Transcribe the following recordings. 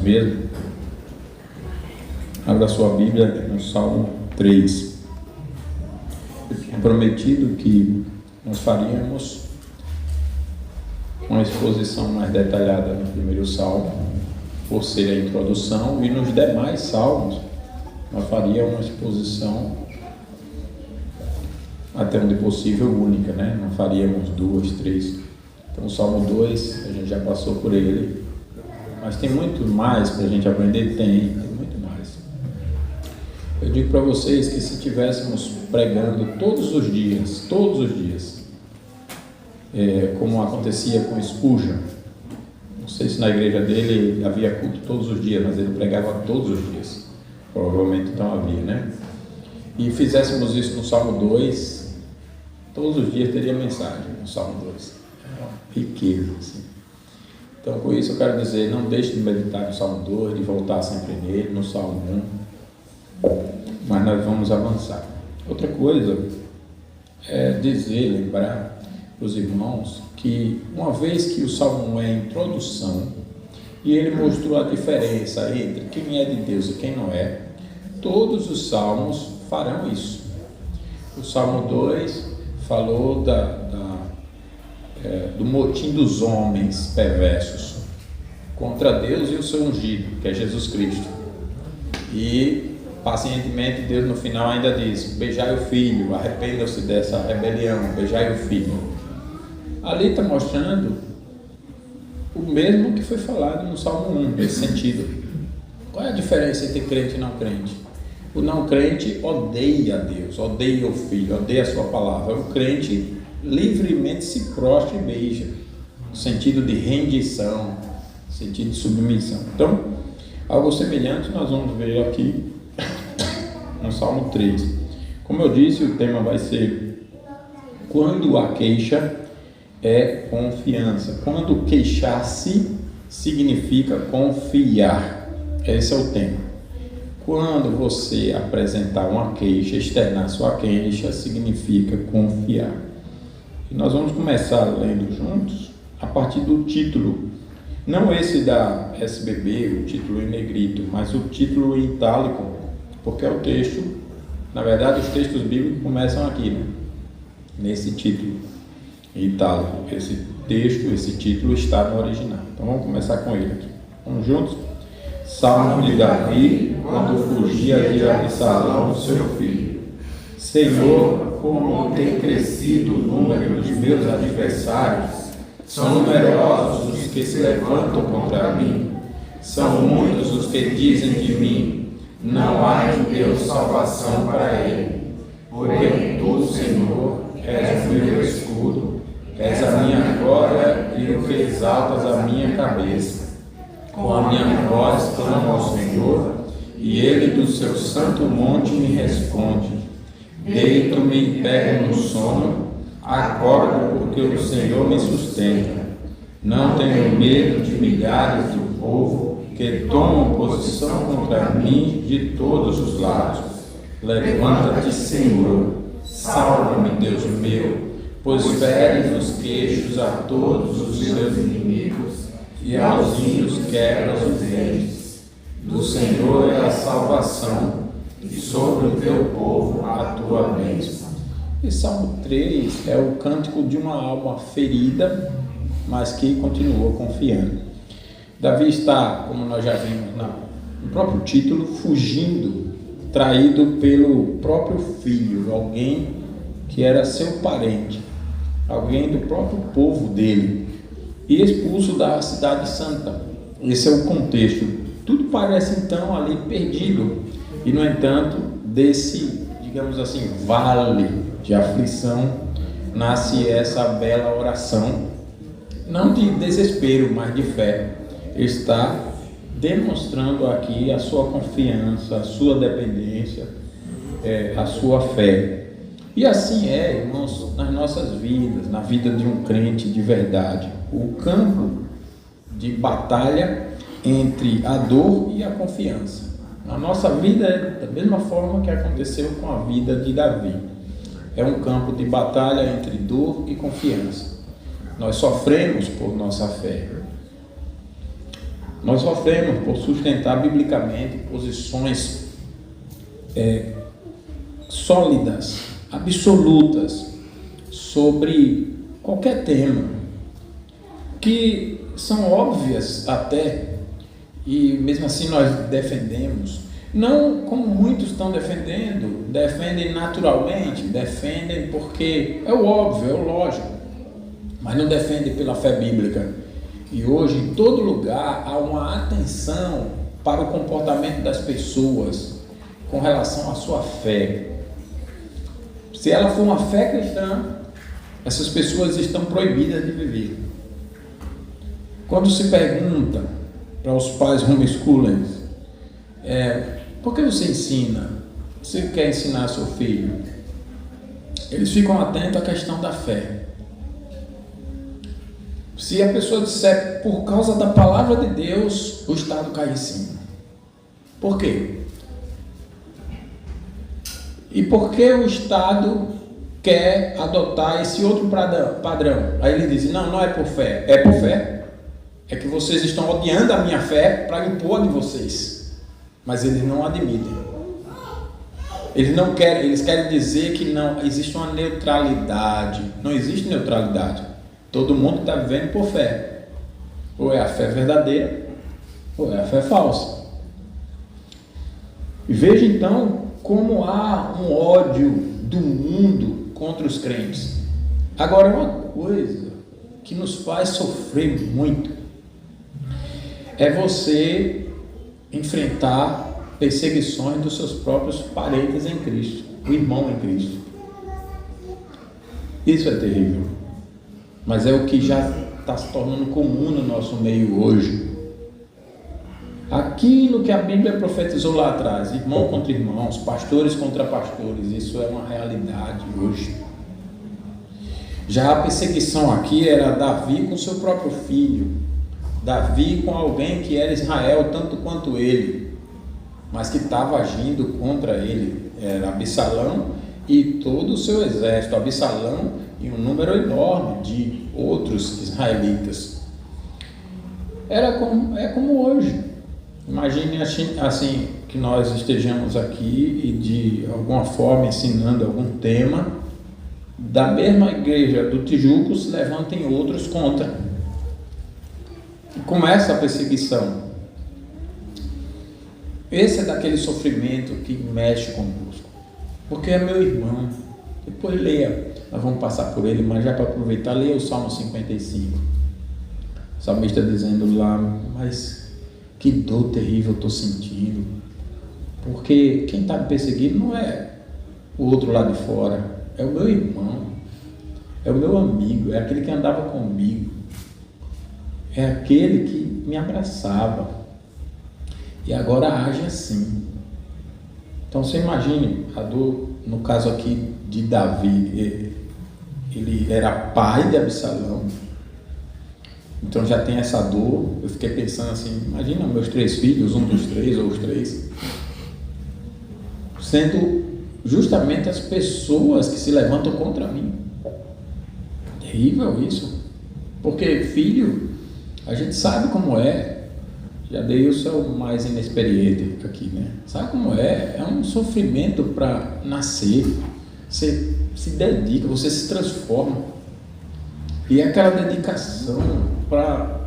mesmo, abra sua Bíblia no Salmo 3. Eu tinha prometido que nós faríamos uma exposição mais detalhada no primeiro salmo, por ser a introdução, e nos demais salmos nós faríamos uma exposição até onde possível única, né? Não faríamos 2, 3. Então o Salmo 2, a gente já passou por ele, mas tem muito mais para a gente aprender? Tem muito mais. Eu digo para vocês que se estivéssemos pregando todos os dias, como acontecia com Spurgeon, não sei se na igreja dele havia culto todos os dias, mas ele pregava todos os dias, provavelmente então havia, né? E fizéssemos isso no Salmo 2, todos os dias teria mensagem no Salmo 2, é uma riqueza assim. Então com isso eu quero dizer, não deixe de meditar no Salmo 2, de voltar sempre nele, no Salmo 1, mas nós vamos avançar. Outra coisa é dizer, lembrar os irmãos que uma vez que o Salmo 1 é a introdução e ele mostrou a diferença entre quem é de Deus e quem não é, todos os salmos farão isso. O Salmo 2 falou do motim dos homens perversos contra Deus e o seu ungido, que é Jesus Cristo, e pacientemente Deus no final ainda diz: beijai o filho, arrependam-se dessa rebelião, beijai o filho. Ali está mostrando o mesmo que foi falado no Salmo 1, nesse sentido. Qual é a diferença entre crente e não crente? O não crente odeia a Deus, odeia o filho, odeia a sua palavra. O crente livremente se prostra e beija, no sentido de rendição, no sentido de submissão. Então, algo semelhante nós vamos ver aqui no Salmo 3. Como eu disse, o tema vai ser quando a queixa é confiança. Quando queixar-se significa confiar. Esse é o tema. Quando você apresentar uma queixa, externar sua queixa, significa confiar. E nós vamos começar lendo juntos a partir do título. Não esse da SBB, o título em negrito, mas o título em itálico, porque é o texto. Na verdade, os textos bíblicos começam aqui, né? Nesse título em itálico. Esse texto, esse título está no original. Então vamos começar com ele aqui. Vamos juntos? Salmo de Davi, quando fugia de Absalão, seu filho. Senhor, como tem crescido o número de meus adversários, são numerosos os que se levantam contra mim, são muitos os que dizem de mim, não há em Deus salvação para ele. Porém, tu, Senhor, és o meu escudo, és a minha glória e o que exaltas a minha cabeça. Com a minha voz clamo ao Senhor, e ele do seu santo monte me responde. Deito-me e pego no sono, acordo porque o Senhor me sustenta. Não tenho medo de milhares do povo que tomam posição contra mim de todos os lados. Levanta-te, Senhor, salva-me, Deus meu, pois feres os queixos a todos os seus inimigos e aos ímpios quebras os dentes. Do Senhor é a salvação, e sobre o teu povo a tua bênção. E Salmo 3 é o cântico de uma alma ferida, mas que continua confiando. Davi está, como nós já vimos no próprio título, fugindo, traído pelo próprio filho, alguém que era seu parente, alguém do próprio povo dele, e expulso da cidade santa. Esse é o contexto. Tudo parece então ali perdido, e no entanto, desse, digamos assim, vale de aflição, nasce essa bela oração, não de desespero, mas de fé. Está demonstrando aqui a sua confiança, a sua dependência, a sua fé. E assim é, irmãos, nas nossas vidas, na vida de um crente de verdade, o campo de batalha entre a dor e a confiança. Na nossa vida é da mesma forma que aconteceu com a vida de Davi. É um campo de batalha entre dor e confiança. Nós sofremos por nossa fé. Nós sofremos por sustentar biblicamente posições sólidas, absolutas, sobre qualquer tema, que são óbvias até, e mesmo assim nós defendemos, não como muitos estão defendendo, defendem naturalmente, defendem porque é o óbvio, é o lógico, mas não defendem pela fé bíblica. E hoje em todo lugar há uma atenção para o comportamento das pessoas com relação à sua fé. Se ela for uma fé cristã, essas pessoas estão proibidas de viver. Quando se pergunta para os pais homeschoolers, por que você ensina? Você quer ensinar seu filho? Eles ficam atentos à questão da fé. Se a pessoa disser por causa da palavra de Deus, o Estado cai em cima. Por quê? E por que o Estado quer adotar esse outro padrão? Aí ele diz, não é por fé. É por fé. É que vocês estão odiando a minha fé para impor a de vocês. Mas eles não admitem. Eles não querem, eles querem dizer que não existe uma neutralidade. Não existe neutralidade. Todo mundo está vivendo por fé. Ou é a fé verdadeira, ou é a fé falsa. E veja então como há um ódio do mundo contra os crentes. Agora, uma coisa que nos faz sofrer muito é você enfrentar perseguições dos seus próprios parentes em Cristo, o irmão em Cristo. Isso é terrível, mas é o que já está se tornando comum no nosso meio hoje. Aquilo que a Bíblia profetizou lá atrás, irmão contra irmãos, pastores contra pastores, isso é uma realidade hoje. Já a perseguição aqui era Davi com seu próprio filho, Davi com alguém que era Israel tanto quanto ele, mas que estava agindo contra ele, era Absalão e todo o seu exército, Absalão e um número enorme de outros israelitas. É como hoje. Imagine assim que nós estejamos aqui e de alguma forma ensinando algum tema, da mesma igreja do Tijuco se levantem outros contra. E começa a perseguição. Esse é daquele sofrimento que mexe conosco, porque é meu irmão. Depois leia, nós vamos passar por ele, mas já para aproveitar, leia o Salmo 55. O salmista dizendo lá, mas que dor terrível eu estou sentindo, porque quem está me perseguindo não é o outro lá de fora, é o meu irmão, é o meu amigo, é aquele que andava comigo, é aquele que me abraçava e agora age assim. Então você imagine a dor, no caso aqui de Davi, ele era pai de Absalão, então já tem essa dor. Eu fiquei pensando assim, imagina meus 3 filhos, um dos 3 ou os 3, sendo justamente as pessoas que se levantam contra mim. Terrível isso, porque filho, a gente sabe como é. Já Deilson é o mais inexperiente aqui, né? Sabe como é? É um sofrimento para nascer. Você se dedica, você se transforma. E aquela dedicação para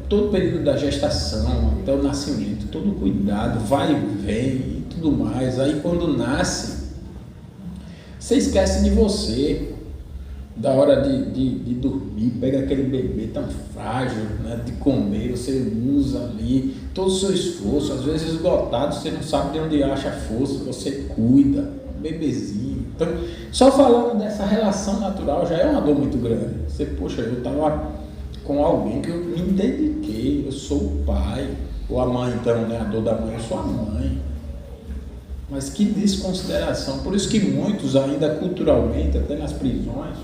todo o período da gestação, até o nascimento, todo o cuidado, vai e vem e tudo mais. Aí quando nasce, você esquece de você, da hora de dormir, pega aquele bebê tão frágil, né, de comer, você usa ali todo o seu esforço, às vezes esgotado, você não sabe de onde acha a força, você cuida, bebezinho. Então, só falando dessa relação natural já é uma dor muito grande. Você, poxa, eu estava com alguém que eu me dediquei, eu sou o pai, ou a mãe então, né, a dor da mãe, eu sou a mãe. Mas que desconsideração. Por isso que muitos ainda culturalmente, até nas prisões,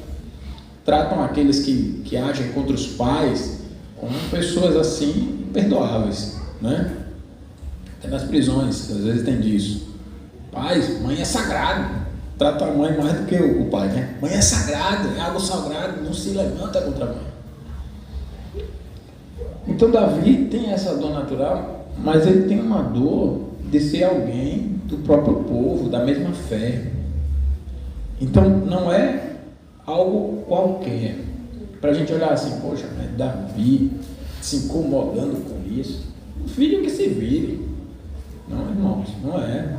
tratam aqueles que agem contra os pais como pessoas assim imperdoáveis, né? Até nas prisões, às vezes tem disso. Pais, mãe é sagrado, trata a mãe mais do que o pai, né? Mãe é sagrado, é algo sagrado, não se levanta contra a mãe. Então Davi tem essa dor natural, mas ele tem uma dor de ser alguém do próprio povo, da mesma fé. Então não é algo qualquer, para a gente olhar assim, poxa, mas Davi se incomodando com isso, um filho que se vire. Não, irmãos, não é.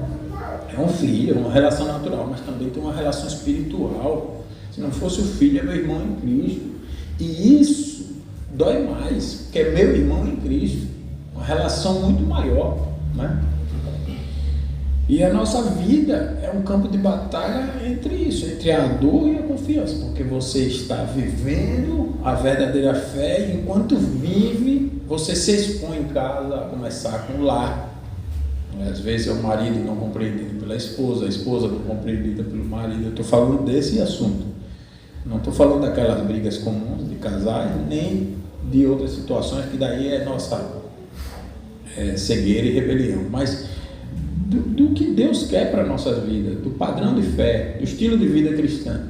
É um filho, é uma relação natural, mas também tem uma relação espiritual. Se não fosse o filho, é meu irmão em Cristo. E isso dói mais, porque é meu irmão em Cristo. Uma relação muito maior, né? E a nossa vida é um campo de batalha entre isso, entre a dor e a confiança, porque você está vivendo a verdadeira fé e enquanto vive, você se expõe em casa a começar com o lar. Às vezes é o marido não compreendido pela esposa, a esposa não compreendida pelo marido. Eu estou falando desse assunto. Não estou falando daquelas brigas comuns de casais, nem de outras situações que daí é nossa cegueira e rebelião. Mas do que Deus quer para a nossa vida, do padrão de fé, do estilo de vida cristã.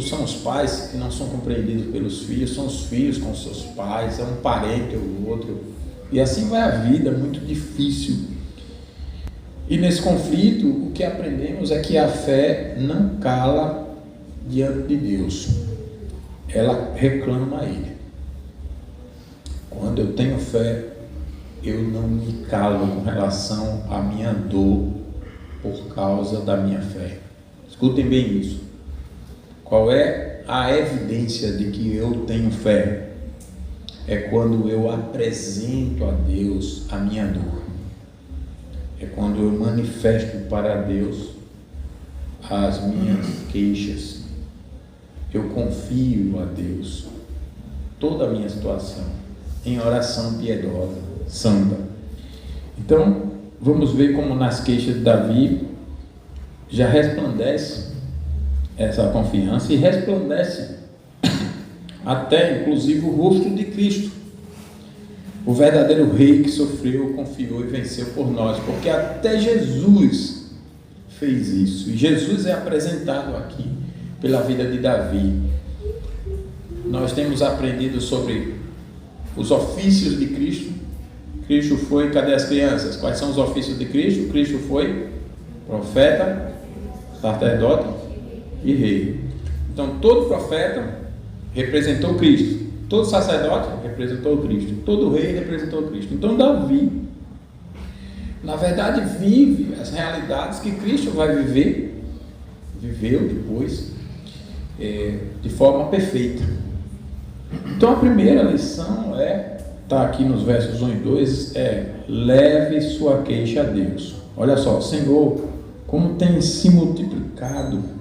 São os pais que não são compreendidos pelos filhos, são os filhos com seus pais, é um parente ou outro. E assim vai a vida, muito difícil. E nesse conflito, o que aprendemos é que a fé não cala diante de Deus. Ela reclama a Ele. Quando eu tenho fé, eu não me calo com relação à minha dor por causa da minha fé. Escutem bem isso. Qual é a evidência de que eu tenho fé? É quando eu apresento a Deus a minha dor. É quando eu manifesto para Deus as minhas queixas. Eu confio a Deus toda a minha situação em oração piedosa, santa. Então, vamos ver como nas queixas de Davi já resplandece essa confiança e resplandece até inclusive o rosto de Cristo, o verdadeiro rei que sofreu, confiou e venceu por nós, porque até Jesus fez isso, e Jesus é apresentado aqui pela vida de Davi. Nós temos aprendido sobre os ofícios de Cristo. Cristo foi, cadê as crianças? Quais são os ofícios de Cristo? Cristo foi profeta, sacerdote e rei. Então todo profeta representou Cristo, todo sacerdote representou Cristo, todo rei representou Cristo. Então Davi, na verdade, vive as realidades que Cristo vai viveu depois, de forma perfeita. Então a primeira lição está aqui nos versos 1 e 2, leve sua queixa a Deus. Olha só, Senhor, como tem se multiplicado,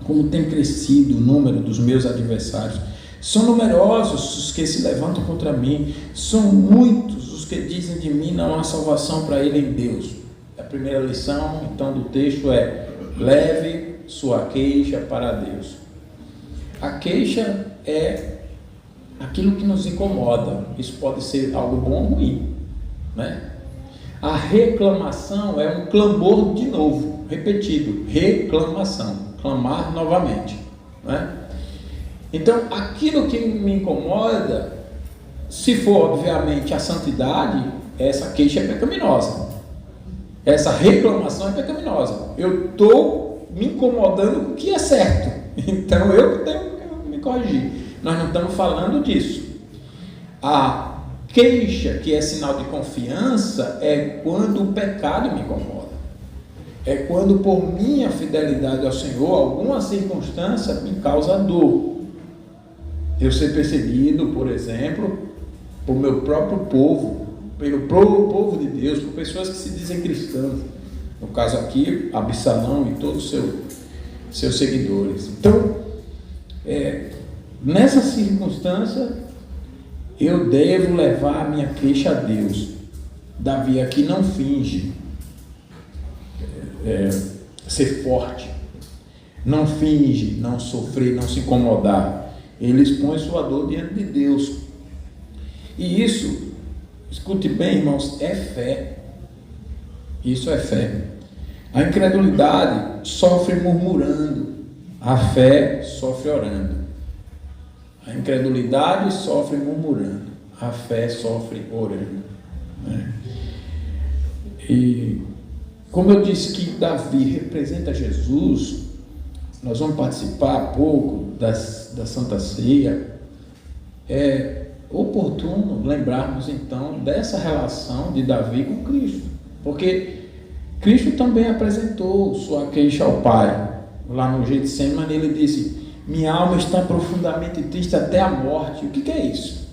como tem crescido o número dos meus adversários. São numerosos os que se levantam contra mim, são muitos os que dizem de mim, não há salvação para ele em Deus. A primeira lição, então, do texto é: leve sua queixa para Deus. A queixa é aquilo que nos incomoda. Isso pode ser algo bom ou ruim, né? A reclamação é um clamor de novo, repetido, reclamação. Clamar novamente, né? Então, aquilo que me incomoda, se for obviamente a santidade, essa queixa é pecaminosa, essa reclamação é pecaminosa. Eu estou me incomodando com o que é certo, então eu tenho que me corrigir. Nós não estamos falando disso. A queixa, que é sinal de confiança, é quando o pecado me incomoda. É quando, por minha fidelidade ao Senhor, alguma circunstância me causa dor. Eu ser perseguido, por exemplo, por meu próprio povo, pelo povo de Deus, por pessoas que se dizem cristãs. No caso aqui, Absalão e todos os seus seguidores. Então, nessa circunstância, eu devo levar a minha queixa a Deus. Davi aqui não finge ser forte, não finge não sofrer, não se incomodar. Ele expõe sua dor diante de Deus. E isso, escute bem, irmãos, é fé. Isso é fé. A incredulidade sofre murmurando, a fé sofre orando. A incredulidade sofre murmurando, a fé sofre orando, né? E como eu disse que Davi representa Jesus, nós vamos participar pouco da Santa Ceia. É oportuno lembrarmos então dessa relação de Davi com Cristo, porque Cristo também apresentou sua queixa ao Pai. Lá no Getsemane ele disse: minha alma está profundamente triste até a morte. O que é isso?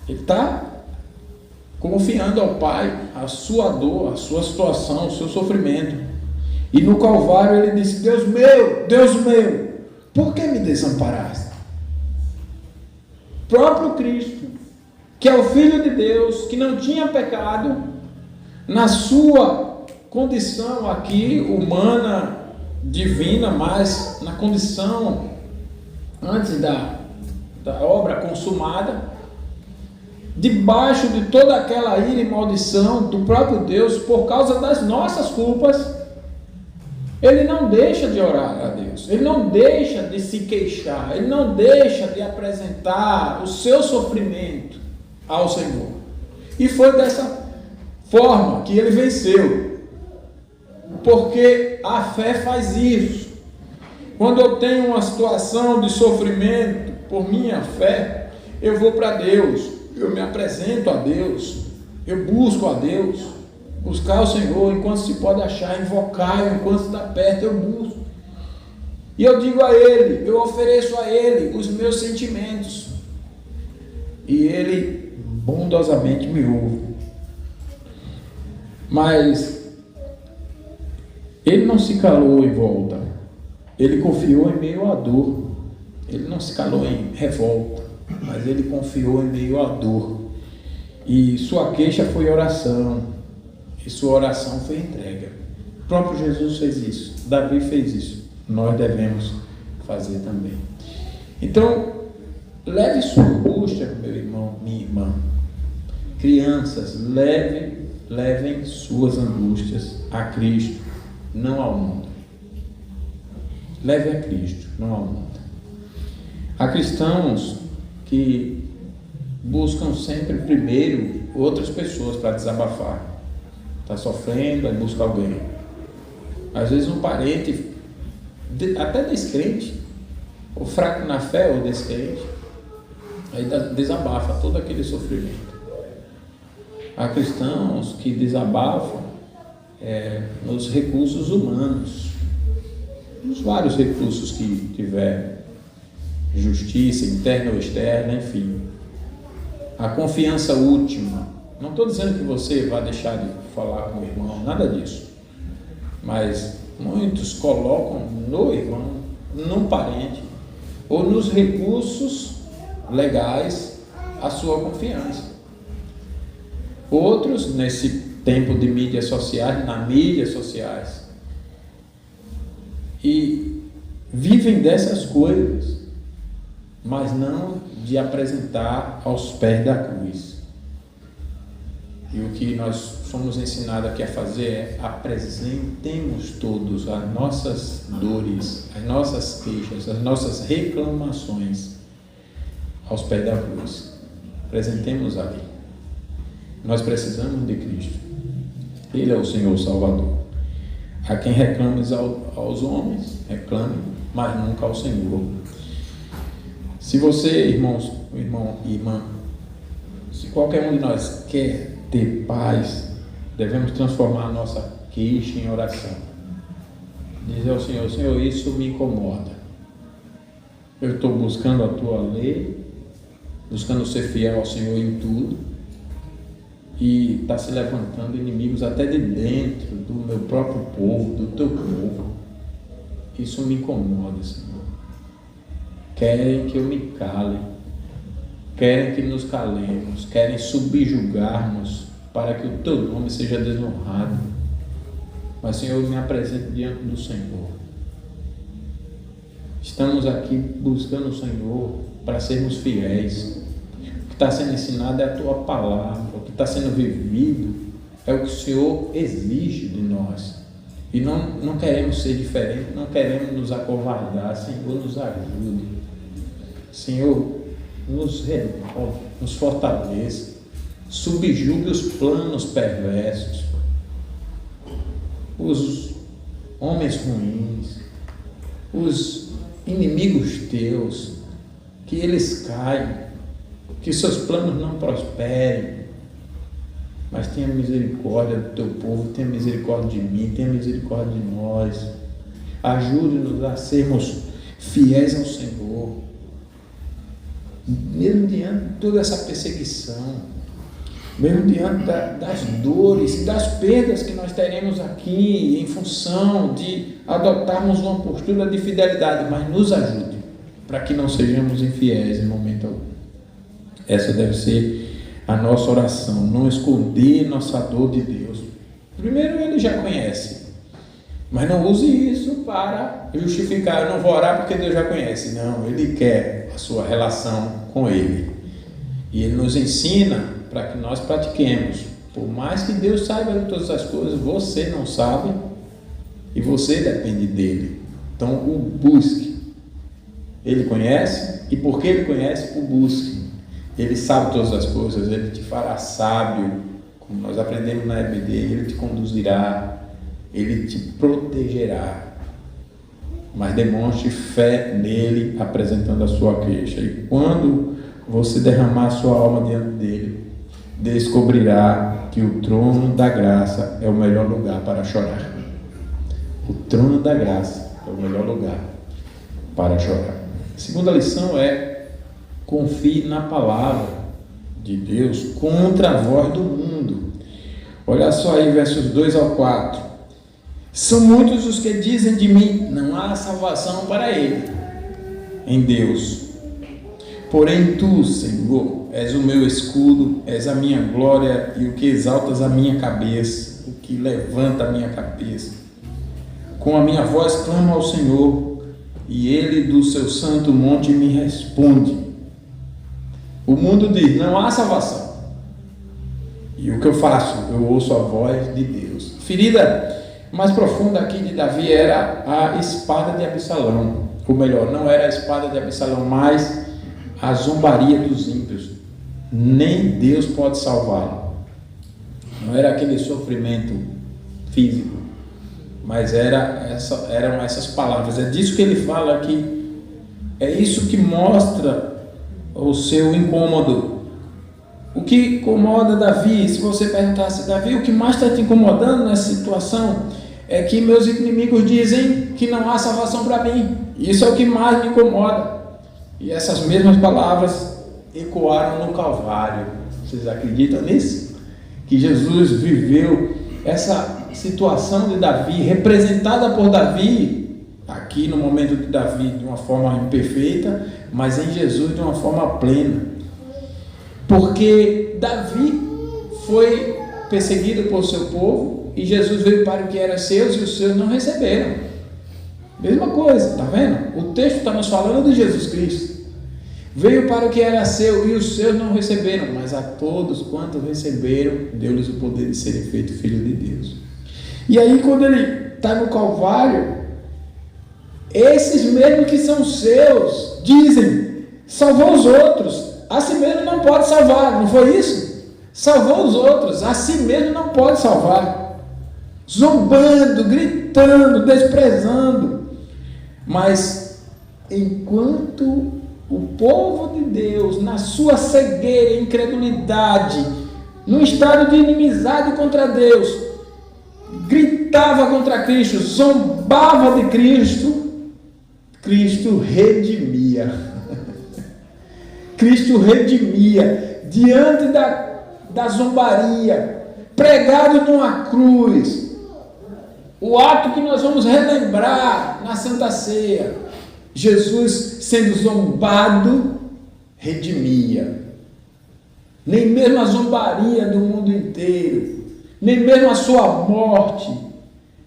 Ele está confiando ao Pai a sua dor, a sua situação, o seu sofrimento. E no Calvário ele disse: Deus meu, por que me desamparaste? Próprio Cristo, que é o Filho de Deus, que não tinha pecado, na sua condição aqui humana, divina, mas na condição antes da obra consumada, debaixo de toda aquela ira e maldição do próprio Deus, por causa das nossas culpas, ele não deixa de orar a Deus, ele não deixa de se queixar, ele não deixa de apresentar o seu sofrimento ao Senhor. E foi dessa forma que ele venceu, porque a fé faz isso. Quando eu tenho uma situação de sofrimento por minha fé, eu vou para Deus, eu me apresento a Deus, eu busco a Deus, buscar o Senhor enquanto se pode achar, invocar enquanto está perto, eu busco. E eu digo a Ele, eu ofereço a Ele os meus sentimentos, e Ele bondosamente me ouve. Mas Ele não se calou em volta, Ele confiou em meio à dor. Ele não se calou em revolta, mas Ele confiou em meio à dor. E sua queixa foi oração, e sua oração foi entrega. O próprio Jesus fez isso, Davi fez isso, nós devemos fazer também. Então, leve sua angústia, meu irmão, minha irmã. Crianças, levem suas angústias a Cristo, não ao mundo. Leve a Cristo, não ao mundo. Há cristãos que buscam sempre primeiro outras pessoas para desabafar. Está sofrendo, aí busca alguém. Às vezes um parente, até descrente, ou fraco na fé, ou descrente, aí desabafa todo aquele sofrimento. Há cristãos que desabafam nos recursos humanos, nos vários recursos que tiver, justiça interna ou externa, enfim. A confiança última. Não estou dizendo que você vai deixar de falar com o irmão, nada disso. Mas muitos colocam no irmão, no parente, ou nos recursos legais a sua confiança. Outros, nesse tempo de mídias sociais, nas mídias sociais, e vivem dessas coisas, mas não de apresentar aos pés da cruz. E o que nós somos ensinados aqui a fazer é: apresentemos todos as nossas dores, as nossas queixas, as nossas reclamações aos pés da cruz. Apresentemos ali. Nós precisamos de Cristo. Ele é o Senhor Salvador. A quem reclames aos homens, reclame, mas nunca ao Senhor. Se você, irmão e irmã, se qualquer um de nós quer ter paz, devemos transformar a nossa queixa em oração. Dizer ao Senhor: Senhor, isso me incomoda. Eu estou buscando a tua lei, buscando ser fiel ao Senhor em tudo, e está se levantando inimigos até de dentro do meu próprio povo, do teu povo. Isso me incomoda, Senhor. Querem que eu me cale, querem que nos calemos, querem subjugar-nos para que o teu nome seja desonrado. Mas, Senhor, eu me apresento diante do Senhor. Estamos aqui buscando o Senhor para sermos fiéis. O que está sendo ensinado é a tua palavra, o que está sendo vivido é o que o Senhor exige de nós. E não queremos ser diferentes, não queremos nos acovardar. Senhor, nos ajude. Senhor, nos renove, nos fortaleça, subjugue os planos perversos, os homens ruins, os inimigos teus, que eles caiam, que seus planos não prosperem, mas tenha misericórdia do teu povo, tenha misericórdia de mim, tenha misericórdia de nós, ajude-nos a sermos fiéis ao Senhor, mesmo diante de toda essa perseguição, mesmo diante das dores, das perdas que nós teremos aqui em função de adotarmos uma postura de fidelidade, mas nos ajude para que não sejamos infiéis em momento algum. Essa deve ser a nossa oração, não esconder nossa dor de Deus. Primeiro, Ele já conhece, mas não use isso para justificar. Eu não vou orar porque Deus já conhece. Não, Ele quer a sua relação com Ele, e Ele nos ensina para que nós pratiquemos. Por mais que Deus saiba de todas as coisas, você não sabe e você depende dEle. Então o busque. Ele conhece, e porque Ele conhece, o busque. Ele sabe todas as coisas, Ele te fará sábio, como nós aprendemos na EBD, Ele te conduzirá, Ele te protegerá. Mas demonstre fé nele, apresentando a sua queixa. E quando você derramar a sua alma diante dele, descobrirá que o trono da graça é o melhor lugar para chorar. O trono da graça é o melhor lugar para chorar. A segunda lição é: confie na palavra de Deus contra a voz do mundo. Olha só aí, versos 2 ao 4. São muitos os que dizem de mim: não há salvação para ele em Deus. Porém tu, Senhor, és o meu escudo, és a minha glória e o que exaltas a minha cabeça, o que levanta a minha cabeça. Com a minha voz clamo ao Senhor, e Ele do seu santo monte me responde. O mundo diz: não há salvação. E o que eu faço? Eu ouço a voz de Deus. A ferida mais profunda aqui de Davi era a espada de Absalão. Ou melhor, não era a espada de Absalão, mas a zombaria dos ímpios. Nem Deus pode salvá-lo. Não era aquele sofrimento físico, mas eram essas palavras. É disso que ele fala aqui. É isso que mostra o seu incômodo. O que incomoda Davi? Se você perguntasse: Davi, o que mais está te incomodando nessa situação? É que meus inimigos dizem que não há salvação para mim. Isso é o que mais me incomoda. E essas mesmas palavras ecoaram no Calvário. Vocês acreditam nisso? Que Jesus viveu essa situação de Davi, representada por Davi, aqui no momento de Davi de uma forma imperfeita, mas em Jesus de uma forma plena. Porque Davi foi perseguido por seu povo, e Jesus veio para o que era seus, e os seus não receberam. Mesma coisa, tá vendo? O texto está nos falando de Jesus Cristo. Veio para o que era seu, e os seus não receberam, mas a todos quantos receberam, deu-lhes o poder de serem feitos filhos de Deus. E aí, quando ele está no Calvário, esses mesmos que são seus dizem: salvou os outros, a si mesmo não pode salvar. Não foi isso? Salvou os outros, a si mesmo não pode salvar. Zombando, gritando, desprezando. Mas enquanto o povo de Deus, na sua cegueira e incredulidade, num estado de inimizade contra Deus, gritava contra Cristo, zombava de Cristo, Cristo redimia. Cristo redimia diante da zombaria, pregado numa cruz. O ato que nós vamos relembrar na Santa Ceia, Jesus sendo zombado, redimia. Nem mesmo a zombaria do mundo inteiro, nem mesmo a sua morte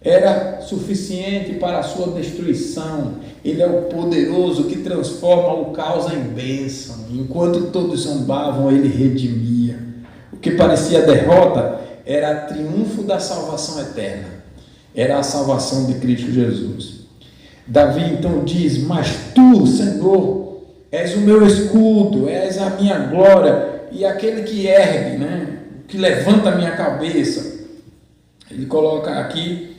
era suficiente para a sua destruição. Ele é o poderoso que transforma o caos em bênção. Enquanto todos zombavam, ele redimia. O que parecia derrota era triunfo da salvação eterna. Era a salvação de Cristo Jesus. Davi então diz: mas tu, Senhor, és o meu escudo, és a minha glória, e aquele que ergue, né? Que levanta a minha cabeça. Ele coloca aqui,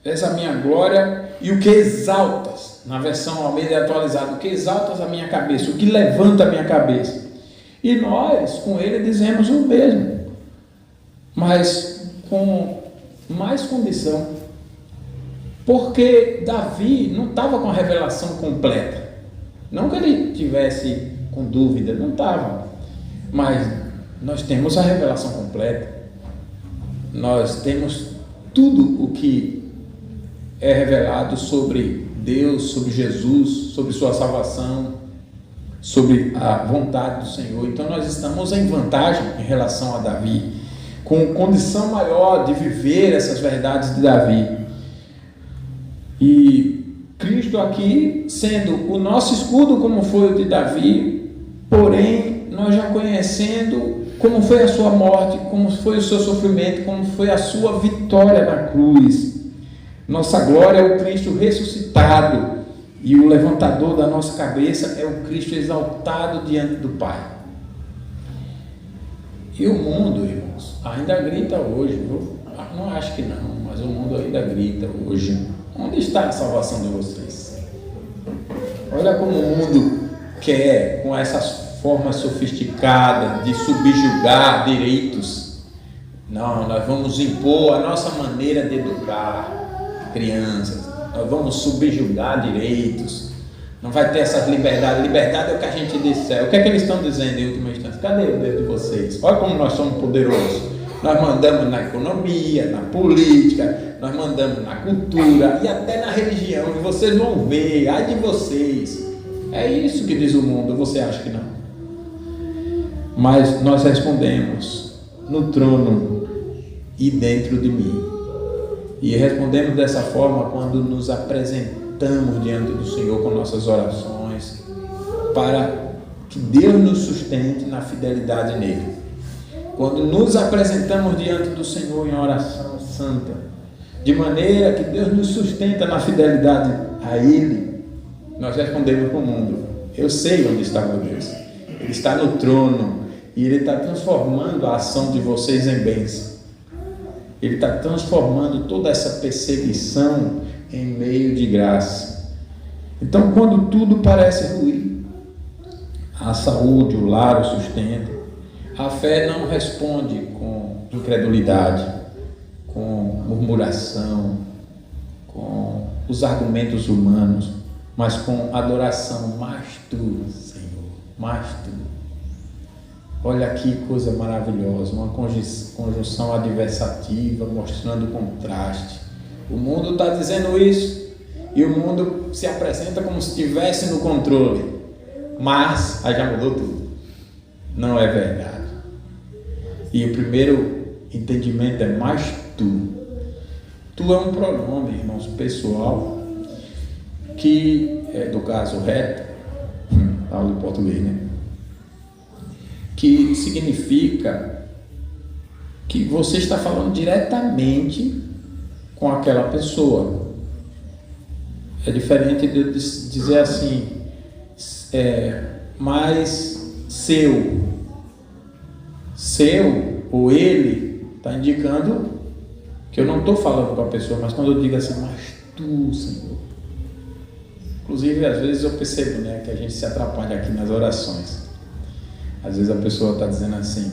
és a minha glória e o que exaltas, na versão Almeida atualizada, o que exaltas a minha cabeça, o que levanta a minha cabeça. E nós, com ele, dizemos o mesmo, mas com mais condição, porque Davi não estava com a revelação completa, não que ele tivesse com dúvida, não estava, mas nós temos a revelação completa, nós temos tudo o que é revelado sobre Deus, sobre Jesus, sobre sua salvação, sobre a vontade do Senhor. Então nós estamos em vantagem em relação a Davi, com condição maior de viver essas verdades de Davi. E Cristo aqui sendo o nosso escudo, como foi o de Davi, porém nós já conhecendo como foi a sua morte, como foi o seu sofrimento, como foi a sua vitória na cruz. Nossa glória é o Cristo ressuscitado, e o levantador da nossa cabeça é o Cristo exaltado diante do Pai. E o mundo, irmãos, ainda grita hoje. Eu não acho que não, mas o mundo ainda grita hoje. Onde está a salvação de vocês? Olha como o mundo quer, com essas formas sofisticadas de subjugar direitos. Não, nós vamos impor a nossa maneira de educar crianças. Nós vamos subjugar direitos. Não vai ter essas liberdades. Liberdade é o que a gente disser. O que é que eles estão dizendo em última instância? Cadê o Deus de vocês? Olha como nós somos poderosos. Nós mandamos na economia, na política, nós mandamos na cultura e até na religião. E vocês vão ver, ai de vocês. É isso que diz o mundo. Você acha que não? Mas nós respondemos no trono e dentro de mim. E respondemos dessa forma quando nos apresentamos diante do Senhor com nossas orações, para que Deus nos sustente na fidelidade nele. Quando nos apresentamos diante do Senhor em oração santa, de maneira que Deus nos sustenta na fidelidade a Ele, nós respondemos para o mundo: eu sei onde está meu Deus, Ele está no trono, e Ele está transformando a ação de vocês em bênção. Ele está transformando toda essa perseguição em meio de graça. Então, quando tudo parece ruim, a saúde, o lar, o sustento, a fé não responde com incredulidade, com murmuração, com os argumentos humanos, mas com adoração. Mas tu, Senhor, mas tu. Olha que coisa maravilhosa, uma conjunção adversativa, mostrando o contraste. O mundo está dizendo isso, e o mundo se apresenta como se estivesse no controle, mas aí já mudou tudo. Não é verdade. E o primeiro entendimento é: mas tu. Tu é um pronome, irmãos, pessoal, que é do caso reto, aula de português, né? Que significa que você está falando diretamente com aquela pessoa. É diferente de dizer assim, mas seu ou ele está indicando que eu não estou falando com a pessoa, mas quando eu digo assim, mas tu, Senhor. Inclusive, às vezes eu percebo, né, que a gente se atrapalha aqui nas orações. Às vezes a pessoa está dizendo assim: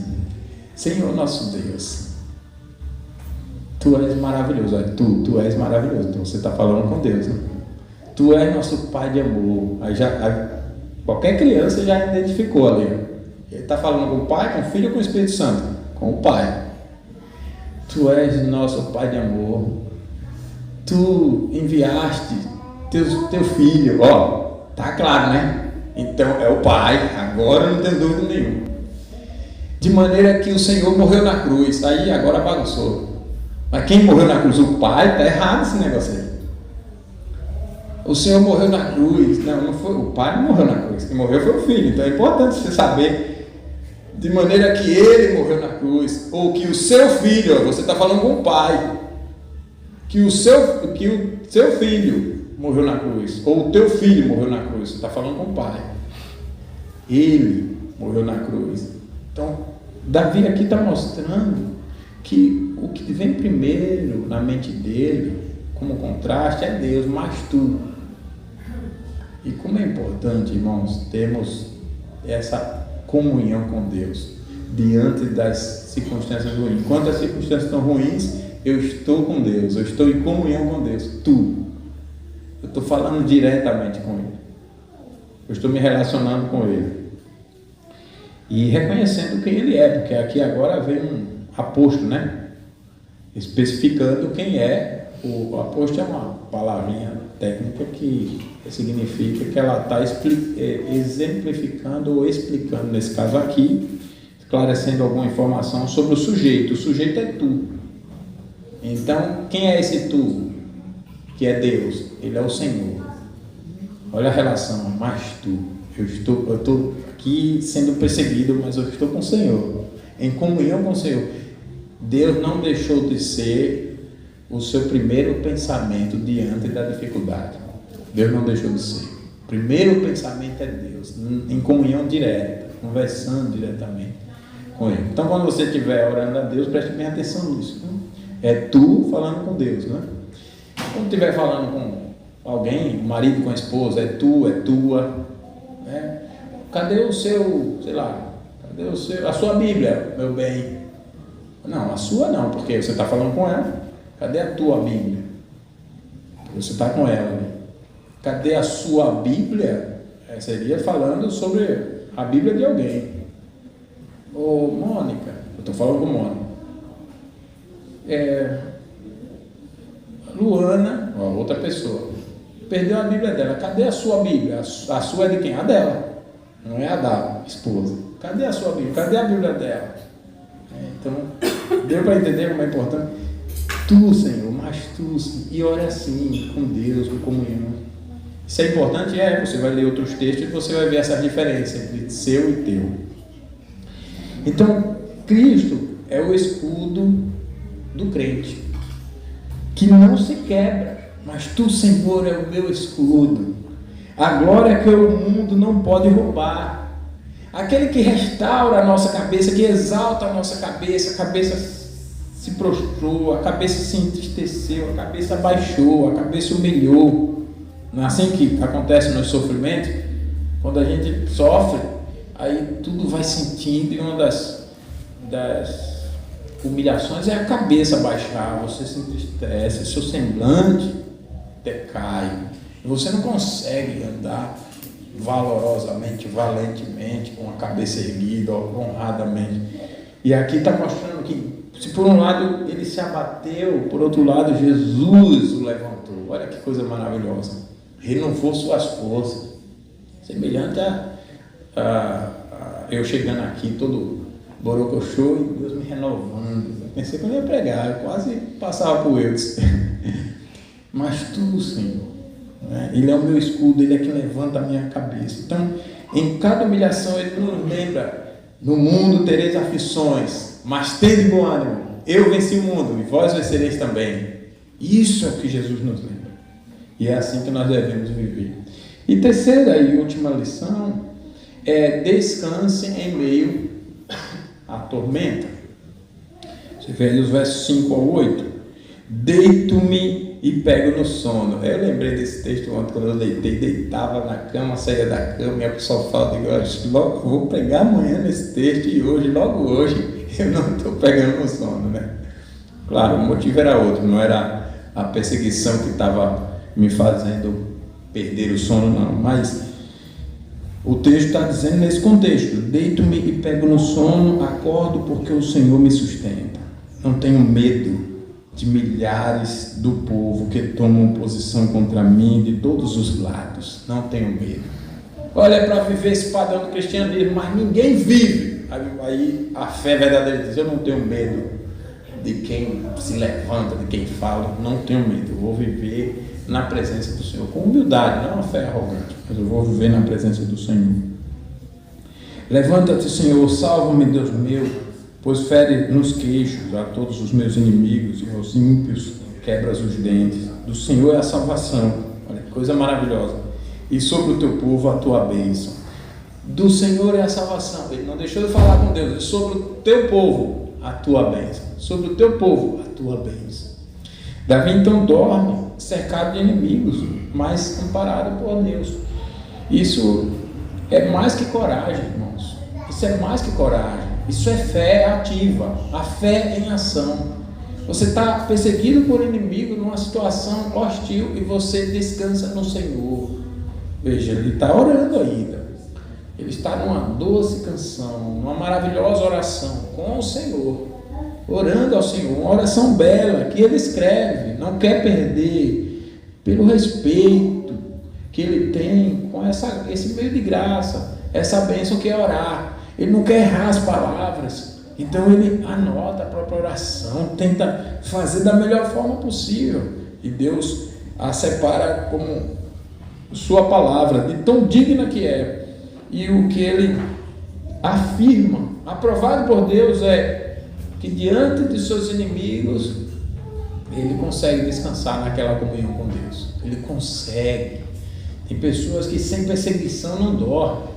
Senhor nosso Deus, Tu és maravilhoso. Tu és maravilhoso. Então você está falando com Deus, né? Tu és nosso Pai de amor. Qualquer criança já identificou ali. Ele está falando com o Pai, com o Filho ou com o Espírito Santo? Com o Pai. Tu és nosso Pai de amor. Tu enviaste teu Filho. Ó, tá claro, né? Então é o Pai, agora não tem dúvida nenhuma. De maneira que o Senhor morreu na cruz. Aí agora bagunçou. Mas quem morreu na cruz? O Pai? Está errado esse negócio aí. O Senhor morreu na cruz. Não foi. O Pai não morreu na cruz. Quem morreu foi o Filho. Então é importante você saber. De maneira que Ele morreu na cruz. Ou que o seu Filho, você está falando com o Pai. Que o seu Filho morreu na cruz, ou o teu filho morreu na cruz, você está falando com o Pai. Ele morreu na cruz. Então, Davi aqui está mostrando que o que vem primeiro na mente dele, como contraste, é Deus, mais tu. E como é importante, irmãos, termos essa comunhão com Deus diante das circunstâncias ruins. Enquanto as circunstâncias estão ruins, eu estou com Deus, eu estou em comunhão com Deus. Eu estou falando diretamente com Ele, eu estou me relacionando com Ele e reconhecendo quem Ele é, porque aqui agora vem um apóstolo, né? Especificando quem é. O apóstolo é uma palavrinha técnica que significa que ela está exemplificando ou explicando, nesse caso aqui, esclarecendo alguma informação sobre o sujeito. O sujeito é tu. Então, quem é esse tu? Que é Deus. Ele é o Senhor. Olha a relação, mas tu. Eu estou aqui sendo perseguido, mas eu estou com o Senhor, em comunhão com o Senhor. Deus não deixou de ser o seu primeiro pensamento diante da dificuldade. Deus não deixou de ser. O primeiro pensamento é Deus, em comunhão direta, conversando diretamente com Ele. Então, quando você estiver orando a Deus, preste bem atenção nisso. É tu falando com Deus, né? Quando estiver falando com alguém, o marido com a esposa, é tu, é tua, né? Cadê o seu, sei lá, a sua Bíblia, meu bem? Não, a sua não, porque você está falando com ela. Cadê a tua Bíblia? Você está com ela, né? Cadê a sua Bíblia? Seria falando sobre a Bíblia de alguém. Ô Mônica, eu estou falando com Mônica. Luana, outra pessoa, perdeu a Bíblia dela. Cadê a sua Bíblia? A sua é de quem? A dela. Não é a da esposa. Cadê a sua Bíblia? Cadê a Bíblia dela? Então, deu para entender como é importante? Tu, Senhor, mas tu, e ora assim, com Deus, com comunhão. Isso é importante? Você vai ler outros textos e você vai ver essa diferença entre seu e teu. Então, Cristo é o escudo do crente, que não se quebra, mas tu, Senhor, é o meu escudo. A glória que o mundo não pode roubar. Aquele que restaura a nossa cabeça, que exalta a nossa cabeça, a cabeça se prostrou, a cabeça se entristeceu, a cabeça baixou, a cabeça humilhou. Não é assim que acontece nos sofrimentos? Quando a gente sofre, aí tudo vai sentindo, e uma das humilhações é a cabeça baixar, você se entristece, seu semblante decai, você não consegue andar valorosamente, valentemente, com a cabeça erguida, honradamente. E aqui está mostrando que, se por um lado ele se abateu, por outro lado Jesus o levantou. Olha que coisa maravilhosa. Renovou suas forças. Semelhante a eu chegando aqui todo borocochô e Deus me renovando. Eu pensei que eu ia pregar, eu quase passava por eles. Mas tu, Senhor, né? Ele é o meu escudo, Ele é que levanta a minha cabeça. Então, em cada humilhação Ele nos lembra: no mundo tereis aflições, mas tende bom ânimo, eu venci o mundo e vós vencereis também. Isso é o que Jesus nos lembra, e é assim que nós devemos viver. E terceira e última lição é: descanse em meio à tormenta. Você vê aí os versos 5 ao 8. Deito-me e pego no sono. Eu lembrei desse texto ontem, quando eu deitava na cama, saía da cama, ia para o sofá, eu digo, logo vou pegar amanhã nesse texto, e hoje, logo hoje, eu não estou pegando no sono, né? Claro, o motivo era outro, não era a perseguição que estava me fazendo perder o sono, não, mas o texto está dizendo nesse contexto: deito-me e pego no sono, acordo porque o Senhor me sustenta. Não tenho medo de milhares do povo que tomam posição contra mim de todos os lados. Não tenho medo. Olha, é para viver esse padrão do cristianismo, mas ninguém vive. Aí a fé verdadeira diz: eu não tenho medo de quem se levanta, de quem fala. Não tenho medo. Eu vou viver na presença do Senhor, com humildade, não uma fé arrogante, mas eu vou viver na presença do Senhor. Levanta-te, Senhor, salva-me, Deus meu, pois fere nos queixos a todos os meus inimigos, e aos ímpios quebras os dentes. Do Senhor é a salvação. Olha, coisa maravilhosa. E sobre o teu povo a tua bênção. Do Senhor é a salvação. Ele não deixou de falar com Deus. Sobre o teu povo a tua bênção. Sobre o teu povo a tua bênção. Davi então dorme cercado de inimigos, mas amparado por Deus. Isso é mais que coragem, irmãos. Isso é mais que coragem. Isso é fé ativa. A fé em ação. Você está perseguido por inimigo numa situação hostil e você descansa no Senhor. Veja, ele está orando ainda. Ele está numa doce canção, numa maravilhosa oração com o Senhor. Orando ao Senhor, uma oração bela que ele escreve, não quer perder, pelo respeito que ele tem com esse meio de graça, essa bênção que é orar. Ele não quer errar as palavras, então ele anota a própria oração, tenta fazer da melhor forma possível, e Deus a separa como sua palavra, de tão digna que é. E o que ele afirma, aprovado por Deus, é que diante de seus inimigos, ele consegue descansar naquela comunhão com Deus. Ele consegue. Tem pessoas que sem perseguição não dormem.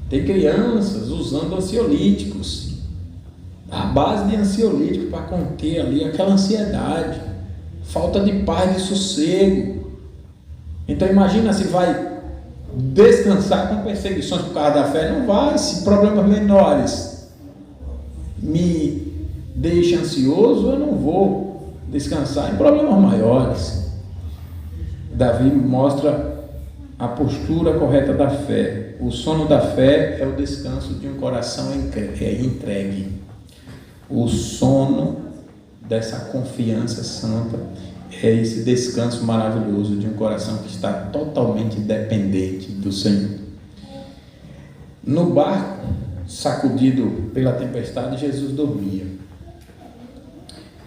Tem crianças usando ansiolíticos, a base de ansiolítico para conter ali aquela ansiedade, falta de paz, de sossego. Então imagina se vai descansar com perseguições por causa da fé. Não vai. Se problemas menores me deixam ansioso, eu não vou descansar em problemas maiores. Davi mostra a postura correta da fé. O sono da fé é o descanso de um coração entregue. O sono dessa confiança santa é esse descanso maravilhoso de um coração que está totalmente dependente do Senhor. No barco, sacudido pela tempestade, Jesus dormia.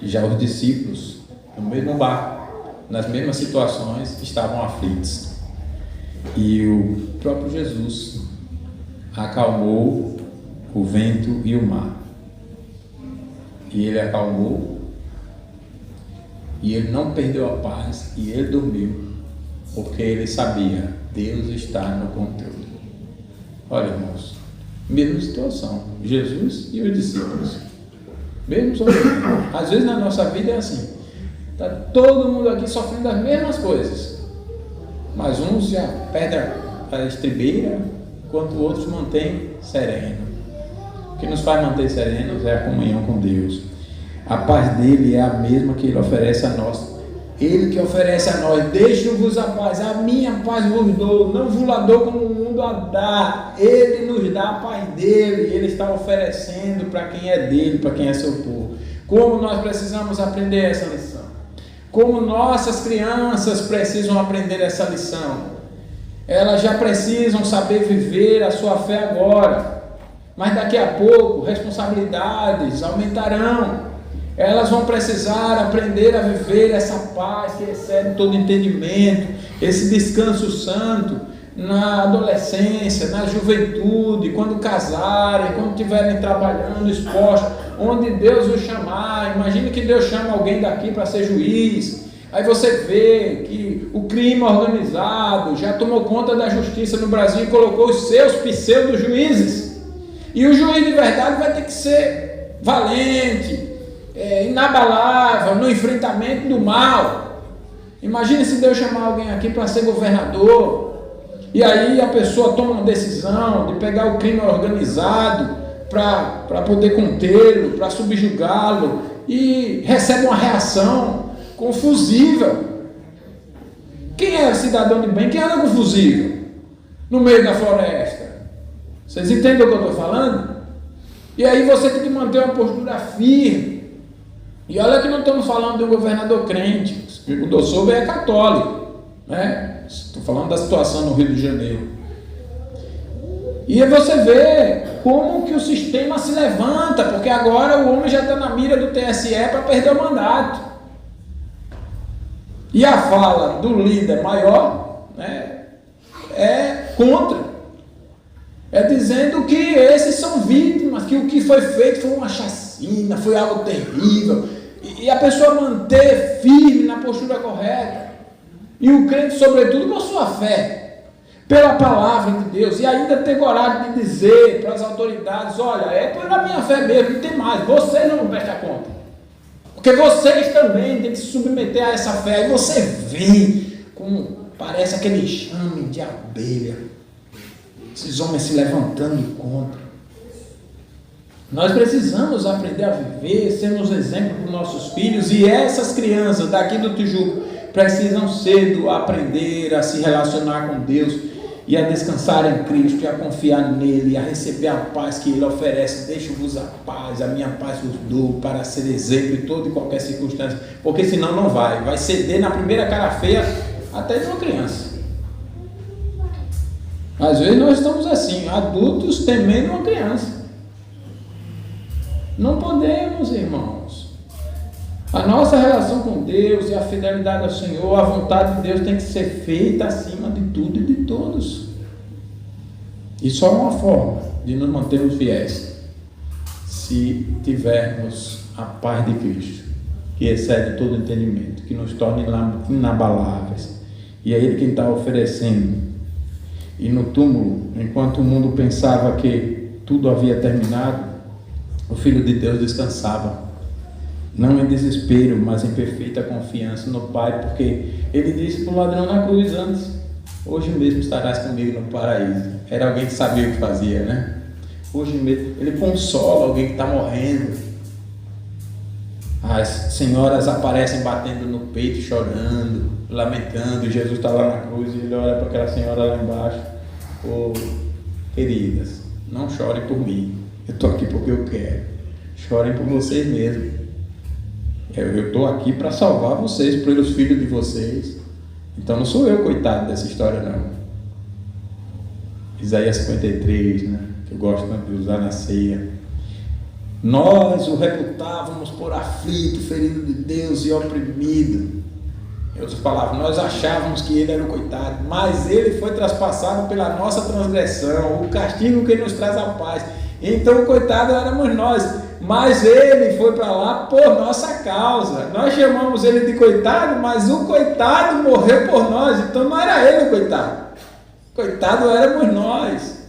Já os discípulos, no mesmo barco, nas mesmas situações, estavam aflitos. E o próprio Jesus acalmou o vento e o mar. E ele acalmou, e ele não perdeu a paz, e ele dormiu, porque ele sabia, Deus está no controle. Olha, irmãos, mesma situação, Jesus e os discípulos, mesmo sofrimento. Às vezes na nossa vida é assim, está todo mundo aqui sofrendo as mesmas coisas, mas uns já perdem a estribeira, enquanto outros mantêm sereno. O que nos faz manter serenos é a comunhão com Deus. A paz dele é a mesma que ele oferece a nós. Ele que oferece a nós: deixo-vos a paz, a minha paz vos dou, não vos la dou como o mundo a dá. Ele nos dá a paz dele, ele está oferecendo para quem é dele, para quem é seu povo. Como nós precisamos aprender essa lição? Como nossas crianças precisam aprender essa lição? Elas já precisam saber viver a sua fé agora, mas daqui a pouco responsabilidades aumentarão. Elas vão precisar aprender a viver essa paz que excede todo entendimento, esse descanso santo na adolescência, na juventude, quando casarem, quando estiverem trabalhando, expostos, onde Deus os chamar. Imagine que Deus chama alguém daqui para ser juiz. Aí você vê que o crime organizado já tomou conta da justiça no Brasil e colocou os seus pseudo-juízes. E o juiz de verdade vai ter que ser valente, inabalável no enfrentamento do mal. Imagine se Deus chamar alguém aqui para ser governador, e aí a pessoa toma uma decisão de pegar o crime organizado para poder contê-lo, para subjugá-lo, e recebe uma reação com fuzível. Quem é cidadão de bem? Quem anda com fuzível no meio da floresta? Vocês entendem o que eu estou falando? E aí você tem que manter uma postura firme. E olha que não estamos falando de um governador crente, o doutor Souza é católico, né? Estou falando da situação no Rio de Janeiro. E você vê como que o sistema se levanta, porque agora o homem já está na mira do TSE para perder o mandato. E a fala do líder maior, né, é contra. É dizendo que esses são vítimas, que o que foi feito foi uma chacina, foi algo terrível. E a pessoa manter firme na postura correta. E o crente, sobretudo, com a sua fé, pela palavra de Deus, e ainda ter coragem de dizer para as autoridades: olha, é pela minha fé mesmo, não tem mais, vocês não prestam conta. Porque vocês também têm que se submeter a essa fé. Aí você vê como parece aquele enxame de abelha, esses homens se levantando contra. Nós precisamos aprender a viver, sermos exemplo para os nossos filhos, e essas crianças daqui do Tijuco precisam cedo aprender a se relacionar com Deus e a descansar em Cristo, e a confiar nele, e a receber a paz que Ele oferece. Deixo-vos a paz, a minha paz vos dou, para ser exemplo em toda e qualquer circunstância, porque senão não vai ceder na primeira cara feia até de uma criança. Às vezes nós estamos assim, adultos temendo uma criança. Não podemos, irmãos. A nossa relação com Deus e a fidelidade ao Senhor, a vontade de Deus tem que ser feita acima de tudo e de todos. E só uma forma de nos mantermos fiéis: se tivermos a paz de Cristo, que excede todo entendimento, que nos torna inabaláveis. E é Ele quem está oferecendo. E no túmulo, enquanto o mundo pensava que tudo havia terminado, o Filho de Deus descansava, não em desespero, mas em perfeita confiança no Pai, porque Ele disse para o ladrão na cruz antes: hoje mesmo estarás comigo no paraíso. Era alguém que sabia o que fazia, né? Hoje mesmo. Ele consola alguém que está morrendo. As senhoras aparecem batendo no peito, chorando, lamentando, e Jesus está lá na cruz, e ele olha para aquela senhora lá embaixo: oh, queridas, não chorem por mim, eu estou aqui porque eu quero. Chorem por vocês mesmos. Eu estou aqui para salvar vocês, pelos filhos de vocês. Então não sou eu coitado dessa história, não. Isaías 53, né, que eu gosto de usar na ceia. Nós o reputávamos por aflito, ferido de Deus e oprimido. Em outras palavras, nós achávamos que ele era o coitado, mas ele foi traspassado pela nossa transgressão, o castigo que nos traz a paz. Então o coitado éramos nós, mas ele foi para lá por nossa causa. Nós chamamos ele de coitado, mas o coitado morreu por nós. Então não era ele o coitado, coitado éramos nós.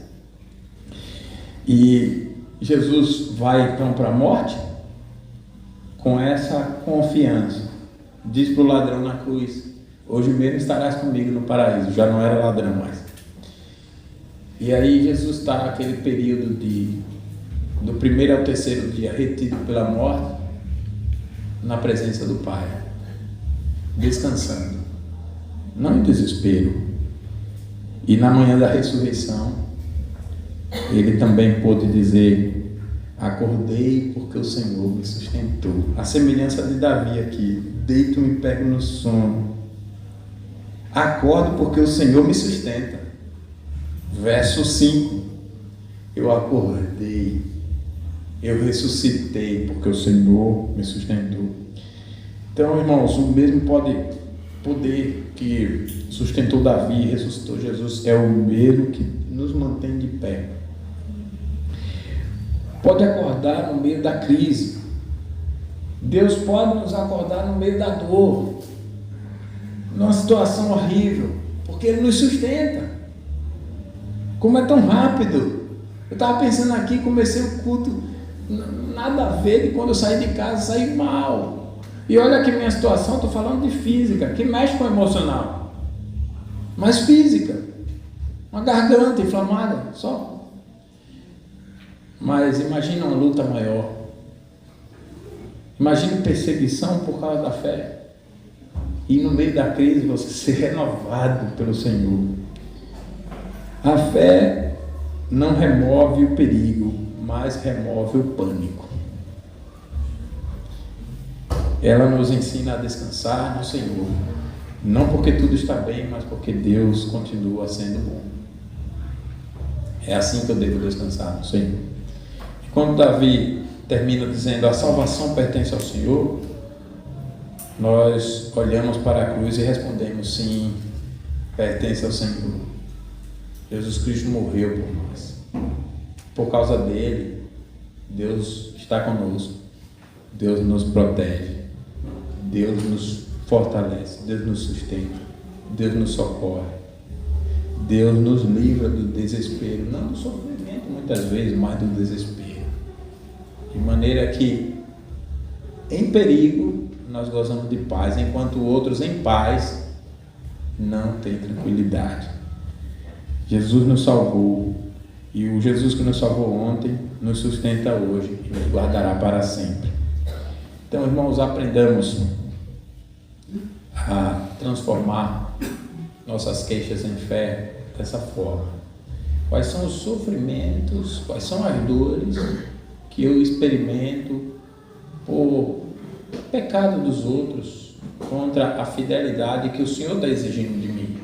E Jesus vai então para a morte com essa confiança. Diz para o ladrão na cruz: hoje mesmo estarás comigo no paraíso. Já não era ladrão mais. E aí Jesus está naquele período do primeiro ao terceiro dia, retido pela morte, na presença do Pai, descansando, não em desespero. E na manhã da ressurreição, ele também pôde dizer: acordei porque o Senhor me sustentou. A semelhança de Davi aqui: deito-me e pego no sono, acordo porque o Senhor me sustenta. Verso 5: eu acordei, eu ressuscitei porque o Senhor me sustentou. Então, irmãos, o mesmo poder que sustentou Davi e ressuscitou Jesus é o mesmo que nos mantém de pé. Pode acordar no meio da crise. Deus pode nos acordar no meio da dor, numa situação horrível, porque Ele nos sustenta. Como é tão rápido. Eu estava pensando aqui, comecei o culto, nada a ver, de quando eu saí de casa, saí mal. E olha aqui minha situação, estou falando de física, que mexe com o emocional, mas física, uma garganta inflamada, só. Mas imagina uma luta maior, imagine perseguição por causa da fé, e no meio da crise você ser renovado pelo Senhor. A fé não remove o perigo, mas remove o pânico. Ela nos ensina a descansar no Senhor, não porque tudo está bem, mas porque Deus continua sendo bom. É assim que eu devo descansar no Senhor. E quando Davi termina dizendo: a salvação pertence ao Senhor, nós olhamos para a cruz e respondemos: sim, pertence ao Senhor. Jesus Cristo morreu por nós. Por causa dele, Deus está conosco. Deus nos protege. Deus nos fortalece. Deus nos sustenta. Deus nos socorre. Deus nos livra do desespero, não do sofrimento muitas vezes, mas do desespero. De maneira que, em perigo, nós gozamos de paz, enquanto outros em paz não têm tranquilidade. Jesus nos salvou, e o Jesus que nos salvou ontem nos sustenta hoje e nos guardará para sempre. Então, irmãos, aprendamos a transformar nossas queixas em fé dessa forma. Quais são os sofrimentos, quais são as dores que eu experimento por pecado dos outros, contra a fidelidade que o Senhor está exigindo de mim?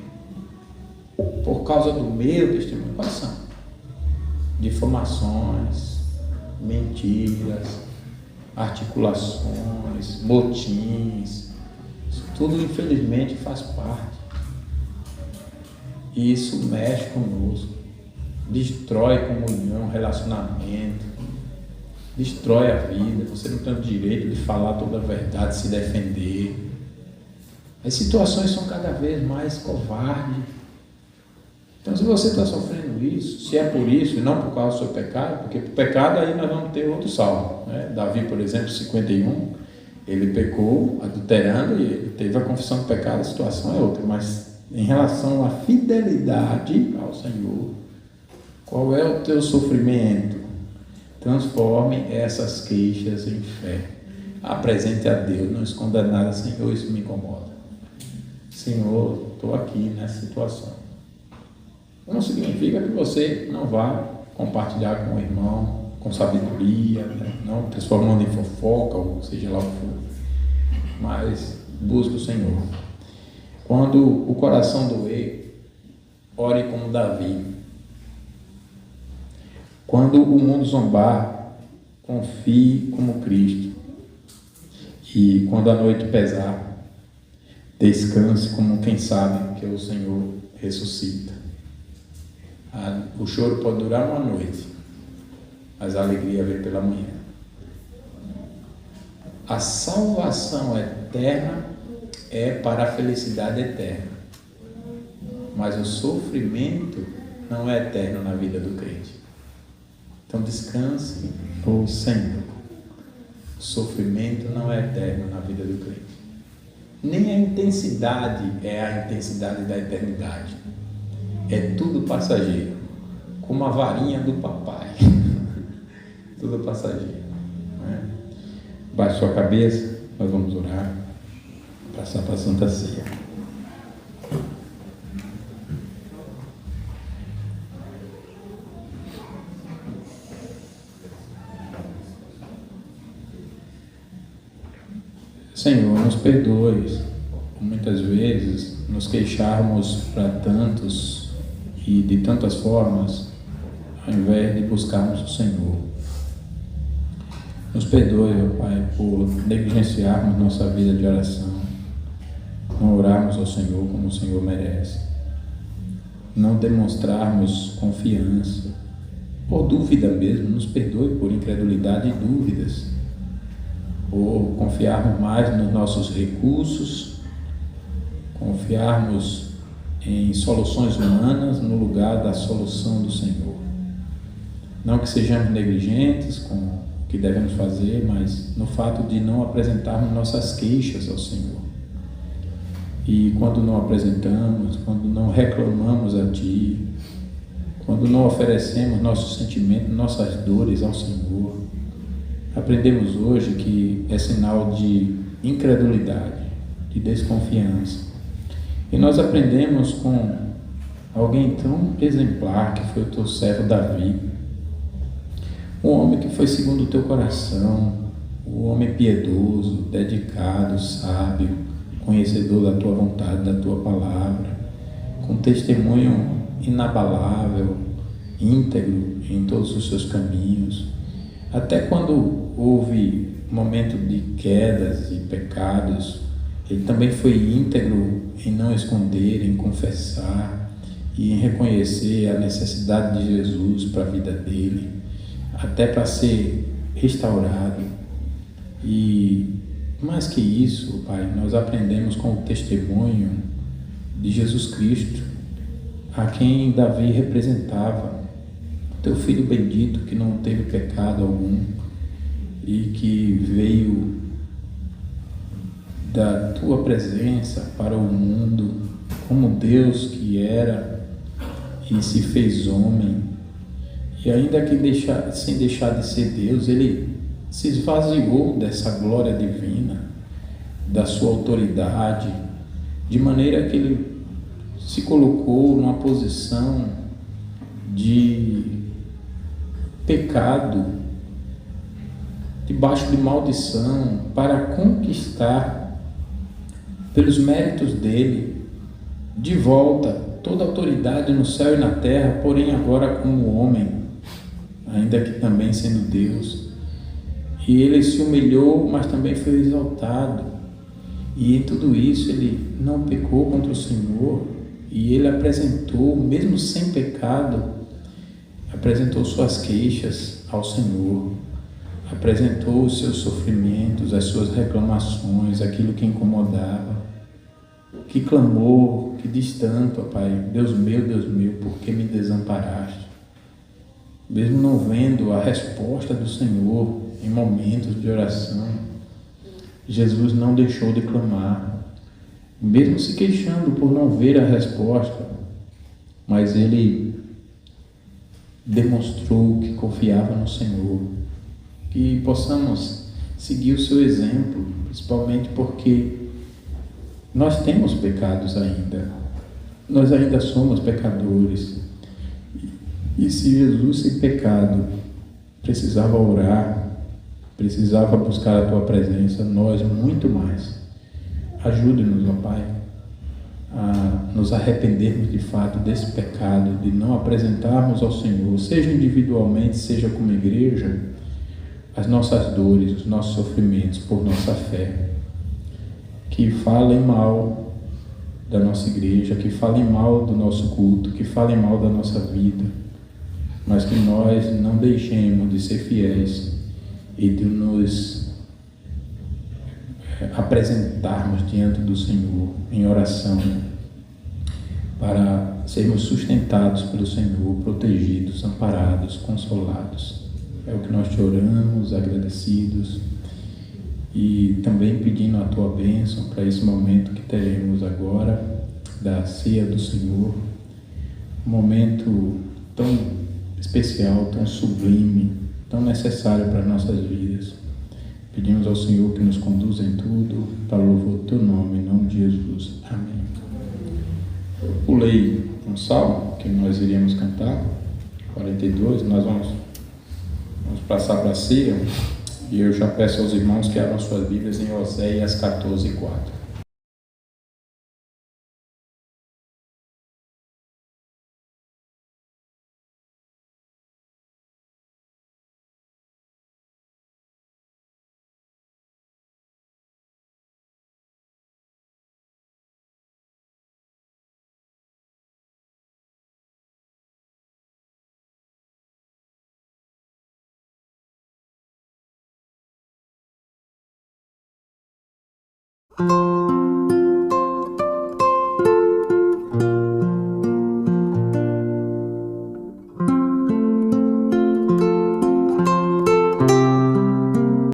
Por causa do meu testemunho, quais são? Difamações, mentiras, articulações, motins, isso tudo infelizmente faz parte. E isso mexe conosco, destrói comunhão, relacionamento, destrói a vida. Você não tem o direito de falar toda a verdade, se defender. As situações são cada vez mais covardes. Então, se você está sofrendo isso, se é por isso e não por causa do seu pecado, porque por pecado aí nós vamos ter outro salmo, né? Davi, por exemplo, 51, ele pecou adulterando e ele teve a confissão do pecado, a situação é outra. Mas em relação à fidelidade ao Senhor, qual é o teu sofrimento? Transforme essas queixas em fé. Apresente a Deus, não esconda nada. Senhor, isso me incomoda. Senhor, estou aqui nessa situação. Não significa que você não vá compartilhar com o irmão, com sabedoria, né? Não transformando em fofoca, ou seja lá o que for. Mas busque o Senhor. Quando o coração doer, ore como Davi. Quando o mundo zombar, confie como Cristo. E quando a noite pesar, descanse como quem sabe que o Senhor ressuscita. O choro pode durar uma noite, mas a alegria vem pela manhã. A salvação eterna é para a felicidade eterna, mas o sofrimento não é eterno na vida do crente. Então descanse no Senhor. O sofrimento não é eterno na vida do crente. Nem a intensidade é a intensidade da eternidade. É tudo passageiro, como a varinha do papai. Tudo passageiro, né? Baixe sua cabeça, nós vamos orar, passar para a Santa Ceia. Senhor, nos perdoe por muitas vezes nos queixarmos para tantos e de tantas formas, ao invés de buscarmos o Senhor. Nos perdoe, ó Pai, por negligenciarmos nossa vida de oração, não orarmos ao Senhor como o Senhor merece, não demonstrarmos confiança, por dúvida mesmo. Nos perdoe por incredulidade e dúvidas, por confiarmos mais nos nossos recursos, confiarmos em soluções humanas no lugar da solução do Senhor. Não que sejamos negligentes com o que devemos fazer, mas no fato de não apresentarmos nossas queixas ao Senhor. E quando não apresentamos, quando não reclamamos a Ti, quando não oferecemos nossos sentimentos, nossas dores ao Senhor, aprendemos hoje que é sinal de incredulidade, de desconfiança. E nós aprendemos com alguém tão exemplar que foi o teu servo Davi, um homem que foi segundo o teu coração, um homem piedoso, dedicado, sábio, conhecedor da tua vontade, da tua palavra, com testemunho inabalável, íntegro em todos os seus caminhos. Até quando houve momento de quedas e pecados, ele também foi íntegro em não esconder, em confessar e em reconhecer a necessidade de Jesus para a vida dele, até para ser restaurado. E mais que isso, Pai, nós aprendemos com o testemunho de Jesus Cristo, a quem Davi representava, teu filho bendito que não teve pecado algum e que veio da tua presença para o mundo como Deus que era e se fez homem, e ainda que sem deixar de ser Deus, ele se esvaziou dessa glória divina, da sua autoridade, de maneira que ele se colocou numa posição de pecado, debaixo de maldição, para conquistar, pelos méritos dele, de volta toda a autoridade no céu e na terra, porém agora como homem, ainda que também sendo Deus. E ele se humilhou, mas também foi exaltado. E em tudo isso ele não pecou contra o Senhor, e ele apresentou, mesmo sem pecado, apresentou suas queixas ao Senhor, apresentou os seus sofrimentos, as suas reclamações, aquilo que incomodava, que clamou, que diz tanto, ó Pai: Deus meu, por que me desamparaste? Mesmo não vendo a resposta do Senhor em momentos de oração, Jesus não deixou de clamar, mesmo se queixando por não ver a resposta, mas ele demonstrou que confiava no Senhor. Que possamos seguir o seu exemplo, principalmente porque nós temos pecados ainda, nós ainda somos pecadores, e se Jesus sem pecado precisava orar, precisava buscar a tua presença, nós muito mais. Ajude-nos, ó Pai, a nos arrependermos de fato desse pecado, de não apresentarmos ao Senhor, seja individualmente, seja como igreja, as nossas dores, os nossos sofrimentos por nossa fé. Que falem mal da nossa igreja, que falem mal do nosso culto, que falem mal da nossa vida, mas que nós não deixemos de ser fiéis e de nos apresentarmos diante do Senhor em oração, para sermos sustentados pelo Senhor, protegidos, amparados, consolados. É o que nós te oramos, agradecidos, e também pedindo a tua bênção para esse momento que teremos agora, da ceia do Senhor, um momento tão especial, tão sublime, tão necessário para nossas vidas. Pedimos ao Senhor que nos conduza em tudo, para o louvor do teu nome, em nome de Jesus. Amém. Eu pulei um salmo que nós iríamos cantar, 42, nós vamos passar para a ceia, e eu já peço aos irmãos que abram suas Bíblias em Oséias 14:4.